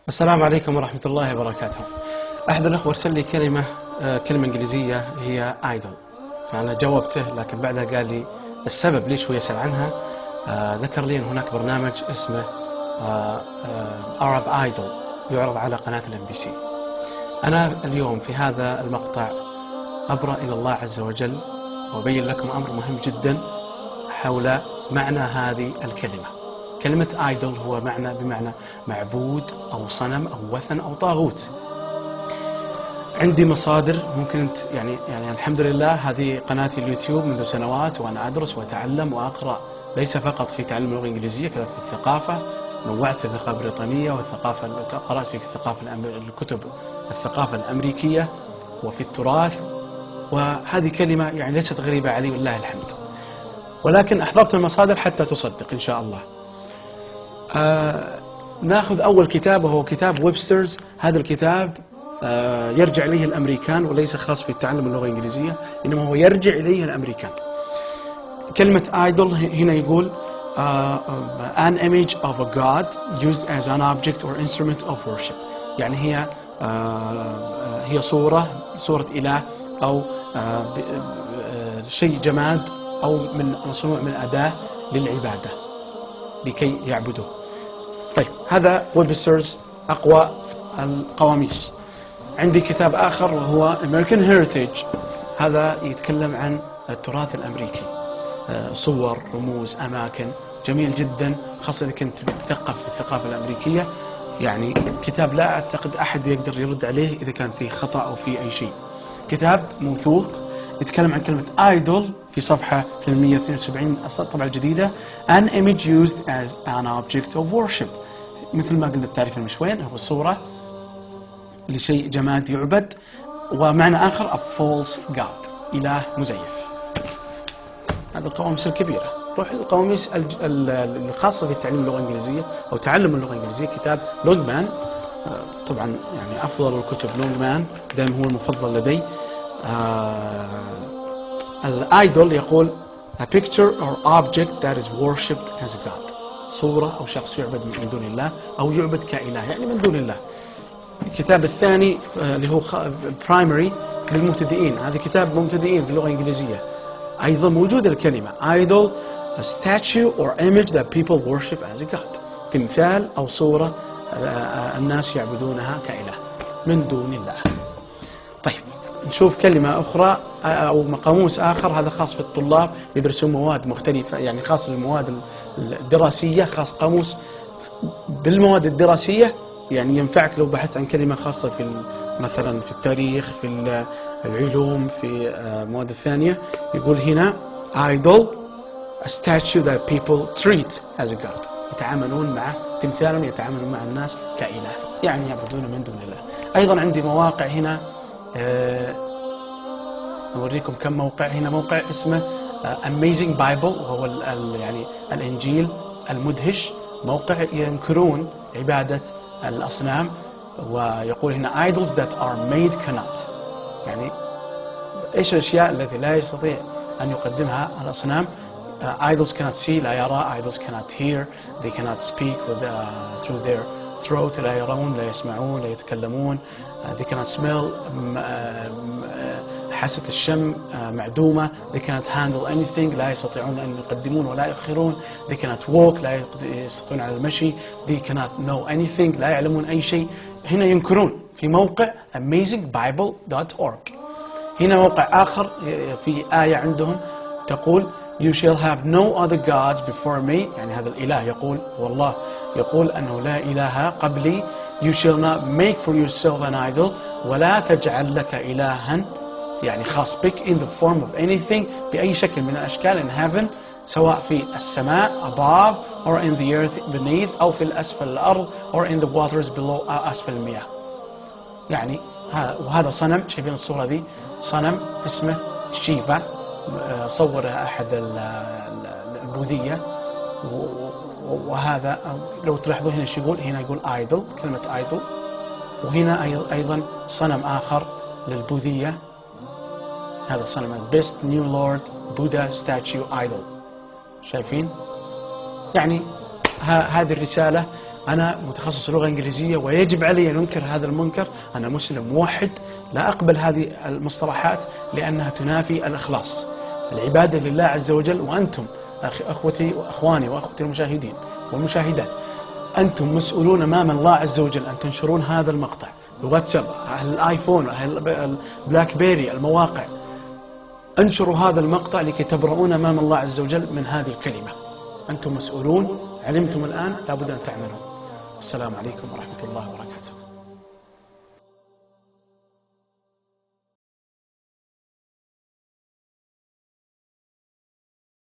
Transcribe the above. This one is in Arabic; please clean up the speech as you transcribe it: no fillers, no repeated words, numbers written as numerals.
السلام عليكم ورحمة الله وبركاته. أحد الأخوة أرسل لي كلمة إنجليزية هي idol، فأنا جاوبته، لكن بعدها قال لي السبب ليش هو يسأل عنها. ذكر لي أن هناك برنامج اسمه Arab Idol يعرض على قناة الMBC. أنا اليوم في هذا المقطع أبرأ إلى الله عز وجل وأبين لكم أمر مهم جدا حول معنى هذه الكلمة. كلمة idol هو بمعنى معبود أو صنم أو وثن أو طاغوت. عندي مصادر ممكن يعني الحمد لله هذه قناتي اليوتيوب منذ سنوات وأنا أدرس وأتعلم وأقرأ، ليس فقط في تعلم اللغة الإنجليزية، كذلك في الثقافة. نوعت في الثقافة البريطانية والثقافة، قرأت في الكتب الثقافة الأمريكية وفي التراث، وهذه كلمة يعني ليست غريبة علي والله الحمد، ولكن أحضرت المصادر حتى تصدق إن شاء الله. ناخذ أول كتاب وهو كتاب ويبسترز. هذا الكتاب يرجع إليه الأمريكان وليس خاص في تعلم اللغة الإنجليزية، إنما هو يرجع إليه الأمريكان. كلمة idol هنا يقول an image of a god used as an object or instrument of worship، يعني هي صورة إله أو شيء جماد أو مصنوع من أداة للعبادة لكي يعبدوه. طيب، هذا ويبسترز أقوى القواميس. عندي كتاب آخر وهو American Heritage، هذا يتكلم عن التراث الأمريكي، صور، رموز، أماكن، جميل جدا، خاصة إذا كنت تثقف في الثقافة الأمريكية. يعني كتاب لا أعتقد أحد يقدر يرد عليه إذا كان فيه خطأ أو فيه أي شيء. كتاب موثوق، يتكلم عن كلمة idol في صفحة 872 الطبعة الجديدة. An image used as an object of worship، مثل ما قلنا التعريف المشوين، هو صورة لشيء جماد يعبد. ومعنى آخر a false god، إله مزيف. هذه القواميس الكبيرة. روح القواميس الخاصة بتعليم اللغة الإنجليزية أو تعلم اللغة الإنجليزية، كتاب لونجمان، طبعا يعني أفضل الكتب لونجمان، دائما هو المفضل لدي. الايدول يقول a picture or object that is worshipped as a god، صورة أو شخص يعبد من دون الله أو يعبد كإله، يعني من دون الله. الكتاب الثاني اللي هو primary للمبتدئين، هذا كتاب مبتدئين في اللغة الإنجليزية، أيضا موجودة الكلمة idol a statue or image that people worship as a god، تمثال أو صورة الناس يعبدونها كإله من دون الله. طيب، نشوف كلمة أخرى أو قاموس آخر، هذا خاص في الطلاب يدرسون مواد مختلفة، يعني خاص للمواد الدراسية، خاص قاموس بالمواد الدراسية، يعني ينفعك لو بحثت عن كلمة خاصة في مثلا في التاريخ، في العلوم، في المواد الثانية. يقول هنا idol a statue that people treat as a god، يتعاملون مع تمثالا، يتعاملون مع الناس كإله، يعني يعبدون من دون الله. أيضا عندي مواقع هنا، أوريكم كم موقع. هنا موقع اسمه Amazing Bible، وهو يعني الإنجيل المدهش، موقع ينكرون عبادة الأصنام، ويقول هنا idols that are made cannot، يعني إيش الأشياء التي لا يستطيع أن يقدمها الأصنام. idols cannot see، لا يرى. idols cannot hear، they cannot speak through their throat، لا يرون، لا يسمعون، لا يتكلمون. they cannot smell، حاسة الشم معدومة. they cannot handle anything، لا يستطيعون أن يقدمون ولا يؤخرون. they cannot walk، لا يستطيعون على المشي. they cannot know anything، لا يعلمون أي شيء. هنا ينكرون في موقع amazingbible.org. هنا موقع آخر في آية عندهم تقول You shall have no other gods before me، يعني هذا الإله يقول، والله يقول أنه لا إله قبلي. You shall not make for yourself an idol، ولا تجعل لك إلها يعني خاص بك in the form of anything، بأي شكل من الأشكال in heaven، سواء في السماء above or in the earth beneath، أو في الأسفل الأرض or in the waters below، أسفل المياه. يعني وهذا صنم، شايفين الصورة دي، صنم اسمه شيفا، صورها أحد البوذية. وهذا لو تلاحظون هنا شو يقول، هنا يقول idol، كلمة idol. وهنا أيضا صنم آخر للبوذية، هذا صنم Best New Lord Buddha Statue Idol، شايفين؟ يعني هذه الرسالة أنا متخصص لغة إنجليزية ويجب علي أن أنكر هذا المنكر. أنا مسلم موحد لا أقبل هذه المصطلحات لأنها تنافي الإخلاص. العبادة لله عز وجل. وأنتم أخوتي وأخواني وأخوتي المشاهدين والمشاهدات، أنتم مسؤولون أمام الله عز وجل أن تنشرون هذا المقطع بواتساب، أهل الآيفون، أهل البلاك بيري، المواقع. انشروا هذا المقطع لكي تبرؤون أمام الله عز وجل من هذه الكلمة. أنتم مسؤولون، علمتم الآن، لابد أن تعملون. السلام عليكم ورحمة الله وبركاته.